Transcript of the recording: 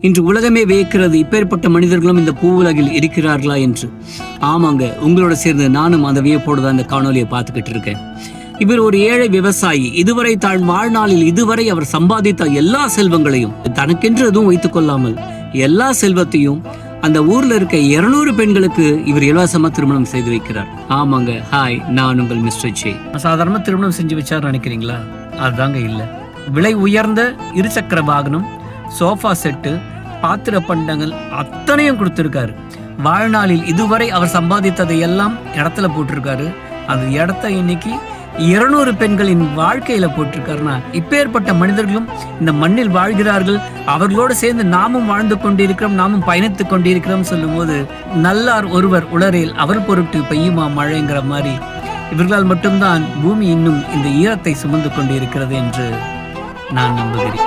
இன்று உலகமே வியக்கிறது, இப்பேற்பட்ட மனிதர்களும் இந்த பூவுலகில் இருக்கிறார்களா என்று. ஆமாங்க, உங்களோட சேர்ந்து நானும் அந்த வியப்போடு தான் இந்த காணொலியை பார்த்துக்கிட்டு இருக்கேன். இவர் ஒரு ஏழை விவசாயி. இதுவரை தான் வாழ்நாளில் இதுவரை அவர் சம்பாதித்த எல்லா செல்வங்களையும் தனக்கென்று எதுவும் வைத்துக் கொள்ளாமல் எல்லா செல்வத்தையும் அந்த ஊர்ல இருக்க 200 பெண்களுக்கு இவர் இலவசமா திருமணம் செய்து வைக்கிறார். ஆமாங்க, ஹாய், நான் உங்கள் மிஸ்டர் ஜே. சாதாரண திருமணம் செஞ்சு வச்சார் நினைக்கிறீங்களா? அதுதாங்க இல்ல. விலை உயர்ந்த இருசக்கர வாகனம், சோஃபா செட்டு, பாத்திர பண்டங்கள் அத்தனையும் கொடுத்திருக்காரு. வாழ்நாளில் இதுவரை அவர் சம்பாதித்ததை எல்லாம் இடத்துல போட்டிருக்காரு. அந்த இடத்த இன்னைக்கு 200 பெண்களின் வாழ்க்கையில போட்டிருக்காருன்னா, இப்பேற்பட்ட மனிதர்களும் இந்த மண்ணில் வாழ்கிறார்கள். அவர்களோடு சேர்ந்து நாமும் வாழ்ந்து கொண்டிருக்கிறோம், நாமும் பயணித்துக் கொண்டிருக்கிறோம் சொல்லும் போது, நல்லார் ஒருவர் உளரேல் அவர் பொருட்டு பெய்யுமா மழைங்கிற மாதிரி இவர்களால் மட்டும்தான் பூமி இன்னும் இந்த ஈரத்தை சுமந்து கொண்டிருக்கிறது என்று நான் நம்புகிறேன்.